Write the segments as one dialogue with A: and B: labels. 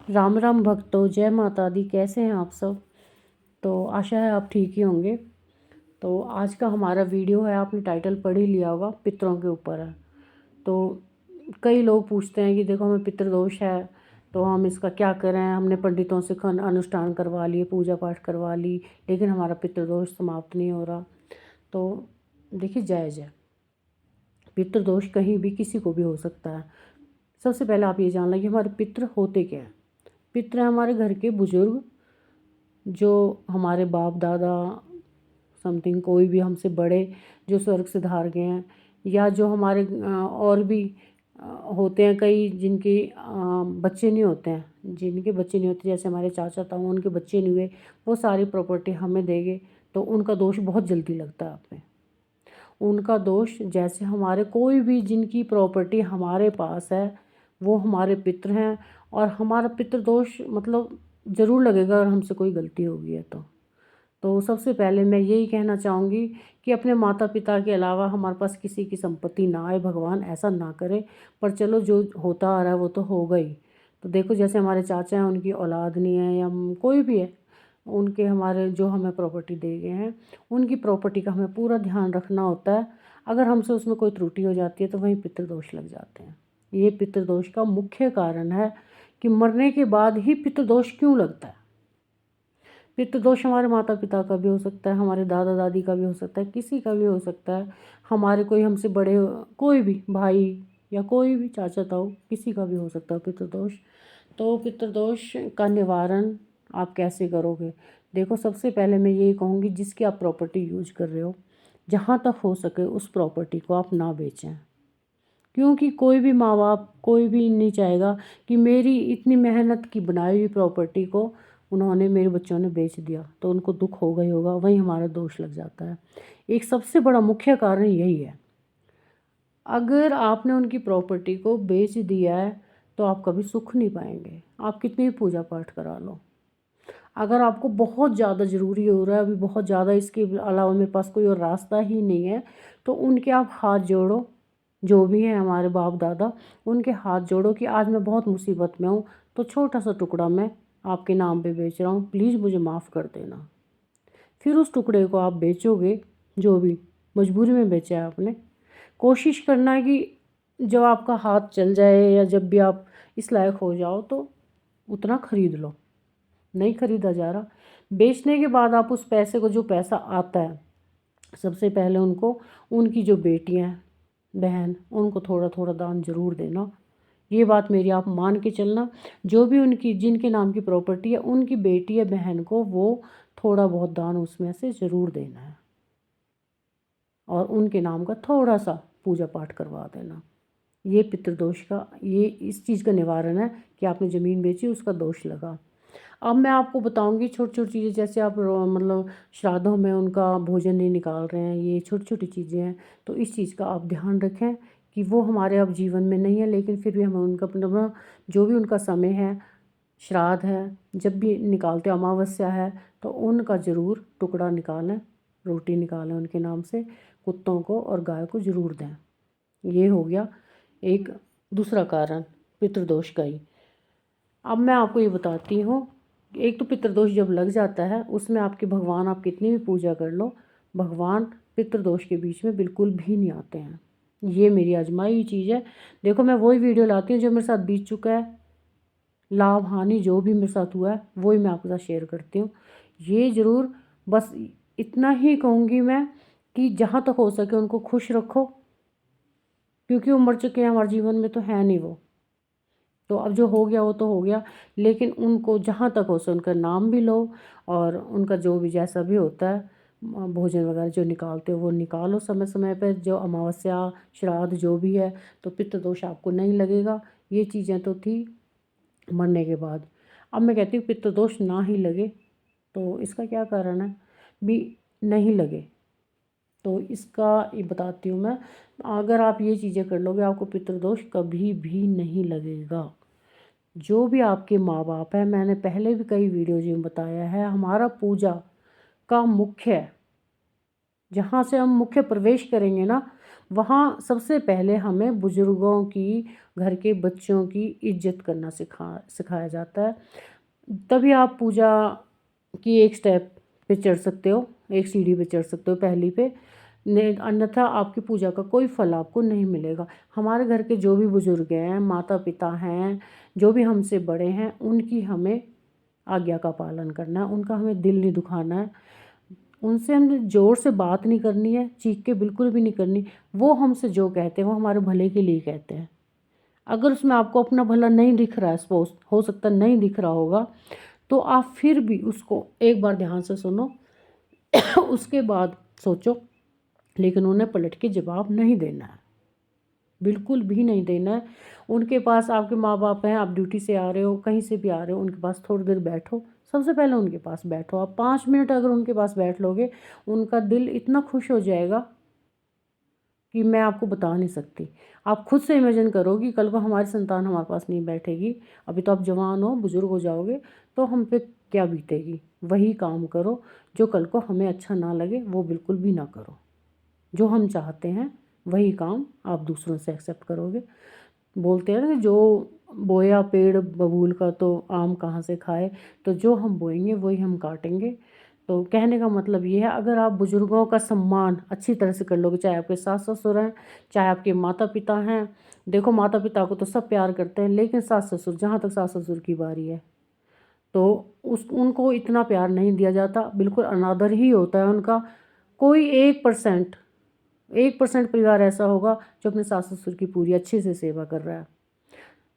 A: राम राम भक्तों, जय माता दी। कैसे हैं आप सब? तो आशा है आप ठीक ही होंगे। तो आज का हमारा वीडियो है, आपने टाइटल पढ़ ही लिया होगा, पितरों के ऊपर है। तो कई लोग पूछते हैं कि देखो हमें पितृदोष है तो हम इसका क्या करें। हमने पंडितों से अनुष्ठान करवा लिए, पूजा पाठ करवा ली, लेकिन हमारा पितृदोष समाप्त नहीं हो रहा। तो देखिए, जायज़ है। पितृदोष कहीं भी किसी को भी हो सकता है। सबसे पहले आप ये जान लें कि हमारे पितृ होते क्या हैं। पितृ हैं हमारे घर के बुजुर्ग, जो हमारे बाप दादा समथिंग, कोई भी हमसे बड़े जो स्वर्ग से धार गए हैं, या जो हमारे और भी होते हैं कई, जिनके बच्चे नहीं होते हैं, जिनके बच्चे नहीं होते, जैसे हमारे चाचा ताऊ, उनके बच्चे नहीं हुए, वो सारी प्रॉपर्टी हमें देंगे, तो उनका दोष बहुत जल्दी लगता है आप पे। उनका दोष, जैसे हमारे कोई भी जिनकी प्रॉपर्टी हमारे पास है वो हमारे पितृ हैं, और हमारा पितृ दोष मतलब ज़रूर लगेगा अगर हमसे कोई गलती होगी है तो सबसे पहले मैं यही कहना चाहूँगी कि अपने माता पिता के अलावा हमारे पास किसी की संपत्ति ना आए, भगवान ऐसा ना करे। पर चलो, जो होता आ रहा है वो तो हो गई। तो देखो, जैसे हमारे चाचा हैं, उनकी औलाद नहीं है, या कोई भी है, उनके हमारे जो हमें प्रॉपर्टी दे गए हैं, उनकी प्रॉपर्टी का हमें पूरा ध्यान रखना होता है। अगर हमसे उसमें कोई त्रुटि हो जाती है तो वहीं पितृदोष लग जाते हैं। ये पितृदोष का मुख्य कारण है कि मरने के बाद ही पितृदोष क्यों लगता है। पितृदोष हमारे माता पिता का भी हो सकता है, हमारे दादा दादी का भी हो सकता है, किसी का भी हो सकता है, हमारे कोई हमसे बड़े कोई भी भाई या कोई भी चाचा ताऊ, किसी का भी हो सकता है पितृदोष। तो पितृदोष का निवारण आप कैसे करोगे? देखो, सबसे पहले मैं यही कहूँगी, जिसकी आप प्रॉपर्टी यूज कर रहे हो, जहाँ तक हो सके उस प्रॉपर्टी को आप ना बेचें। क्योंकि कोई भी माँ बाप, कोई भी नहीं चाहेगा कि मेरी इतनी मेहनत की बनाई हुई प्रॉपर्टी को उन्होंने, मेरे बच्चों ने बेच दिया, तो उनको दुख होगा ही होगा, वहीं हमारा दोष लग जाता है। एक सबसे बड़ा मुख्य कारण यही है। अगर आपने उनकी प्रॉपर्टी को बेच दिया है तो आप कभी सुख नहीं पाएंगे, आप कितनी भी पूजा पाठ करा लो। अगर आपको बहुत ज़्यादा ज़रूरी हो रहा है, अभी बहुत ज़्यादा, इसके अलावा मेरे पास कोई और रास्ता ही नहीं है, तो उनके आप हाथ जोड़ो। जो भी हैं हमारे बाप दादा, उनके हाथ जोड़ो कि आज मैं बहुत मुसीबत में हूँ, तो छोटा सा टुकड़ा मैं आपके नाम पे बेच रहा हूँ, प्लीज़ मुझे माफ़ कर देना। फिर उस टुकड़े को आप बेचोगे, जो भी मजबूरी में बेचा है आपने। कोशिश करना है कि जब आपका हाथ चल जाए, या जब भी आप इस लायक हो जाओ, तो उतना ख़रीद लो। नहीं ख़रीदा जा रहा, बेचने के बाद आप उस पैसे को, जो पैसा आता है, सबसे पहले उनको, उनकी जो बेटियां हैं, बहन, उनको थोड़ा थोड़ा दान ज़रूर देना। ये बात मेरी आप मान के चलना। जो भी उनकी, जिनके नाम की प्रॉपर्टी है, उनकी बेटी या बहन को वो थोड़ा बहुत दान उसमें से ज़रूर देना है, और उनके नाम का थोड़ा सा पूजा पाठ करवा देना। ये पितृदोष का, ये इस चीज़ का निवारण है कि आपने ज़मीन बेची, उसका दोष लगा। अब मैं आपको बताऊंगी छोटी छोटी चीज़ें, जैसे आप मतलब श्राद्धों में उनका भोजन नहीं निकाल रहे हैं, ये छोटी छोटी चीज़ें हैं, तो इस चीज़ का आप ध्यान रखें कि वो हमारे अब जीवन में नहीं है, लेकिन फिर भी हमें उनका अपना, जो भी उनका समय है, श्राद्ध है, जब भी निकालते, अमावस्या है, तो उनका ज़रूर टुकड़ा निकालें, रोटी निकालें उनके नाम से, कुत्तों को और गाय को ज़रूर दें। ये हो गया एक दूसरा कारण पितृदोष का ही। अब मैं आपको ये बताती हूँ, एक तो पितृदोष जब लग जाता है, उसमें आपके भगवान, आप कितनी भी पूजा कर लो, भगवान पितृदोष के बीच में बिल्कुल भी नहीं आते हैं। ये मेरी आजमाई हुई चीज़ है। देखो, मैं वही वीडियो लाती हूँ जो मेरे साथ बीत चुका है, लाभ हानि जो भी मेरे साथ हुआ है वही मैं आपके साथ शेयर करती हूँ। ये ज़रूर, बस इतना ही कहूँगी मैं कि जहाँ तक हो सके उनको खुश रखो, क्योंकि वो मर चुके हैं, हमारे जीवन में तो है नहीं वो। तो अब जो हो गया वो तो हो गया, लेकिन उनको जहाँ तक हो सके उनका नाम भी लो, और उनका जो भी जैसा भी होता है, भोजन वगैरह जो निकालते हो वो निकालो समय समय पर, जो अमावस्या श्राद्ध जो भी है, तो पितृदोष आपको नहीं लगेगा। ये चीज़ें तो थी मरने के बाद। अब मैं कहती हूँ पितृदोष ना ही लगे, तो इसका क्या कारण है भी नहीं लगे, तो इसका ये बताती हूँ मैं। अगर आप ये चीज़ें कर लोगे, आपको पितृदोष कभी भी नहीं लगेगा। जो भी आपके माँ बाप हैं, मैंने पहले भी कई वीडियोज में बताया है, हमारा पूजा का मुख्य, जहाँ से हम मुख्य प्रवेश करेंगे ना, वहाँ सबसे पहले हमें बुज़ुर्गों की, घर के बच्चों की इज़्ज़त करना सिखाया जाता है। तभी आप पूजा की एक स्टेप पे चढ़ सकते हो, एक सीढ़ी पे चढ़ सकते हो पहली पे। ने अन्यथा आपकी पूजा का कोई फल आपको नहीं मिलेगा। हमारे घर के जो भी बुज़ुर्ग हैं, माता-पिता हैं, जो भी हमसे बड़े हैं, उनकी हमें आज्ञा का पालन करना है, उनका हमें दिल नहीं दुखाना है। उनसे हमने ज़ोर से बात नहीं करनी है, चीख के बिल्कुल भी नहीं करनी। वो हमसे जो कहते हैं वो हमारे भले के लिए कहते हैं। अगर उसमें आपको अपना भला नहीं दिख रहा है, सपोज़ हो सकता है नहीं दिख रहा होगा, तो आप फिर भी उसको एक बार ध्यान से सुनो उसके बाद सोचो, लेकिन उन्हें पलट के जवाब नहीं देना है, बिल्कुल भी नहीं देना है। उनके पास आपके माँ-बाप हैं, आप ड्यूटी से आ रहे हो, कहीं से भी आ रहे हो, उनके पास थोड़ी देर बैठो। सबसे पहले उनके पास बैठो। आप 5 मिनट अगर उनके पास बैठ लोगे, उनका दिल इतना खुश हो जाएगा कि मैं आपको बता नहीं सकती। आप खुद से इमेजिन करो कि कल को हमारी संतान हमारे पास नहीं बैठेगी, अभी तो आप जवान हो, बुज़ुर्ग हो जाओगे, तो हम पे क्या बीतेगी। वही काम करो जो कल को हमें अच्छा ना लगे, वो बिल्कुल भी ना करो। जो हम चाहते हैं वही काम आप दूसरों से एक्सेप्ट करोगे। बोलते हैं ना कि जो बोया पेड़ बबूल का तो आम कहाँ से खाए, तो जो हम बोएंगे वही हम काटेंगे। तो कहने का मतलब ये है, अगर आप बुज़ुर्गों का सम्मान अच्छी तरह से कर लोगे, चाहे आपके सास ससुर हैं, चाहे आपके माता पिता हैं। देखो माता पिता को तो सब प्यार करते हैं, लेकिन सास ससुर, जहाँ तक सास ससुर की बारी है, तो उनको इतना प्यार नहीं दिया जाता, बिल्कुल अनादर ही होता है उनका। कोई 1% परिवार ऐसा होगा जो अपने सास ससुर की पूरी अच्छे से सेवा कर रहा है।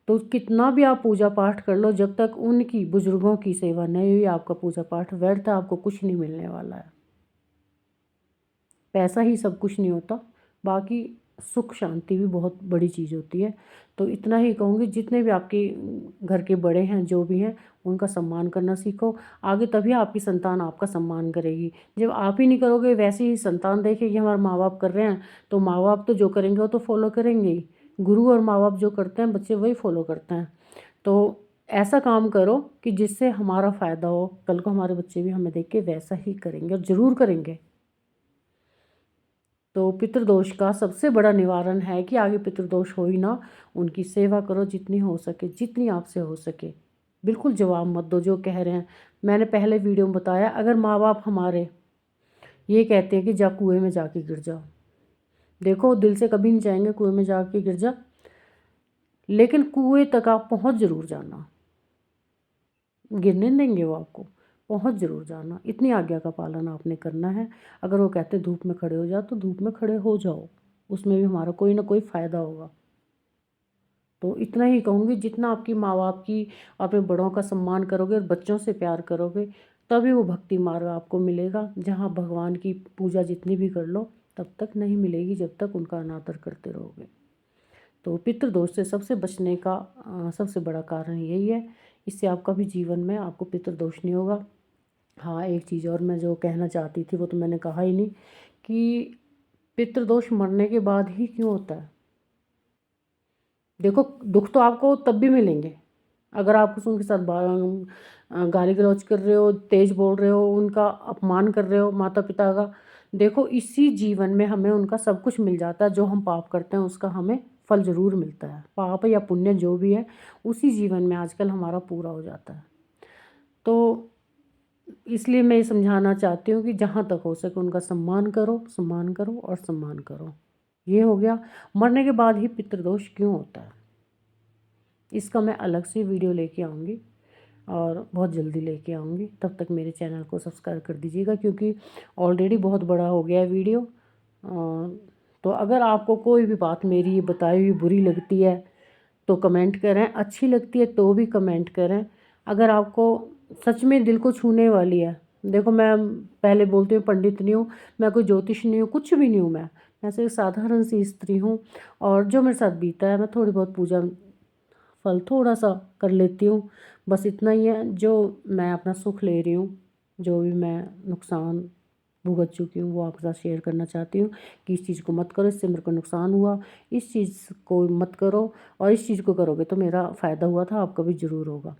A: तो कितना भी आप पूजा पाठ कर लो, जब तक उनकी, बुजुर्गों की सेवा नहीं हुई, आपका पूजा पाठ व्यर्थ है, आपको कुछ नहीं मिलने वाला है। पैसा ही सब कुछ नहीं होता, बाकी सुख शांति भी बहुत बड़ी चीज़ होती है। तो इतना ही कहूँगी, जितने भी आपके घर के बड़े हैं, जो भी हैं, उनका सम्मान करना सीखो। आगे तभी आपकी संतान आपका सम्मान करेगी। जब आप ही नहीं करोगे, वैसे ही संतान देखेगी हमारे माँ बाप कर रहे हैं, तो माँ बाप तो जो करेंगे वो तो फॉलो करेंगे ही। गुरु और माँ बाप जो करते हैं, बच्चे वही फॉलो करते हैं। तो ऐसा काम करो कि जिससे हमारा फ़ायदा हो, कल को हमारे बच्चे भी हमें देख के वैसा ही करेंगे, और ज़रूर करेंगे। तो पितृदोष का सबसे बड़ा निवारण है कि आगे पितृदोष हो ही ना, उनकी सेवा करो जितनी हो सके, जितनी आपसे हो सके। बिल्कुल जवाब मत दो जो कह रहे हैं। मैंने पहले वीडियो में बताया, अगर माँ बाप हमारे ये कहते हैं कि जा कुएं में जाके गिर जा, देखो दिल से कभी नहीं चाहेंगे कुएं में जाके गिर जा, लेकिन कुएं तक आप पहुँच ज़रूर जाना। गिरने नहीं देंगे वो आपको, पहुँच ज़रूर जाना। इतनी आज्ञा का पालन आपने करना है। अगर वो कहते धूप में खड़े हो जाओ, तो धूप में खड़े हो जाओ, उसमें भी हमारा कोई ना कोई फ़ायदा होगा। तो इतना ही कहूँगी, जितना आपकी माँ बाप की, अपने बड़ों का सम्मान करोगे और बच्चों से प्यार करोगे, तभी वो भक्ति मार्ग आपको मिलेगा। जहाँ भगवान की पूजा जितनी भी कर लो, तब तक नहीं मिलेगी जब तक उनका अनादर करते रहोगे। तो पितृदोष से सबसे बचने का सबसे बड़ा कारण यही है। इससे आपका भी जीवन में आपको पितृदोष नहीं होगा। हाँ, एक चीज़ और मैं जो कहना चाहती थी, वो तो मैंने कहा ही नहीं, कि पितृदोष मरने के बाद ही क्यों होता है। देखो, दुख तो आपको तब भी मिलेंगे, अगर आप उनके साथ गाली गलौज कर रहे हो, तेज बोल रहे हो, उनका अपमान कर रहे हो, माता पिता का। देखो, इसी जीवन में हमें उनका सब कुछ मिल जाता है। जो हम पाप करते हैं उसका हमें फल ज़रूर मिलता है। पाप या पुण्य जो भी है, उसी जीवन में आजकल हमारा पूरा हो जाता है। तो इसलिए मैं ये समझाना चाहती हूँ कि जहाँ तक हो सके उनका सम्मान करो, सम्मान करो और सम्मान करो। ये हो गया। मरने के बाद ही पितृदोष क्यों होता है, इसका मैं अलग से वीडियो लेके आऊँगी, और बहुत जल्दी लेके आऊँगी। तब तक मेरे चैनल को सब्सक्राइब कर दीजिएगा, क्योंकि ऑलरेडी बहुत बड़ा हो गया है वीडियो। तो अगर आपको कोई भी बात मेरी ये बताई हुई बुरी लगती है तो कमेंट करें, अच्छी लगती है तो भी कमेंट करें। अगर आपको सच में दिल को छूने वाली है, देखो मैं पहले बोलती हूँ, पंडित नहीं हूँ, मैं कोई ज्योतिष नहीं हूँ, कुछ भी नहीं हूँ। मैं सिर्फ साधारण सी स्त्री हूँ, और जो मेरे साथ बीता है, मैं थोड़ी बहुत पूजा फल थोड़ा सा कर लेती हूँ। बस इतना ही है जो मैं अपना सुख ले रही हूँ। जो भी मैं नुकसान भुगत चुकी हूँ वो आपके साथ शेयर करना चाहती हूँ, कि इस चीज़ को मत करो, इससे मेरे को नुकसान हुआ, इस चीज़ को मत करो, और इस चीज़ को करोगे तो मेरा फ़ायदा हुआ था, आपका भी ज़रूर होगा।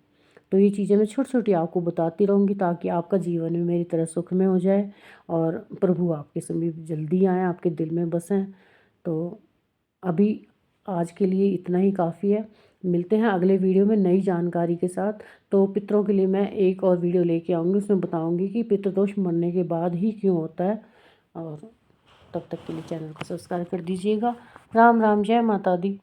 A: तो ये चीज़ें मैं छोटी छोटी आपको बताती रहूँगी, ताकि आपका जीवन भी मेरी तरह सुख में हो जाए, और प्रभु आपके समीप जल्दी आएँ, आपके दिल में बसें। तो अभी आज के लिए इतना ही काफ़ी है। मिलते हैं अगले वीडियो में नई जानकारी के साथ। तो पितरों के लिए मैं एक और वीडियो लेके आऊँगी, उसमें बताऊँगी कि पितृदोष मरने के बाद ही क्यों होता है। और तब तक के लिए चैनल को सब्सक्राइब कर दीजिएगा। राम राम, जय माता दी।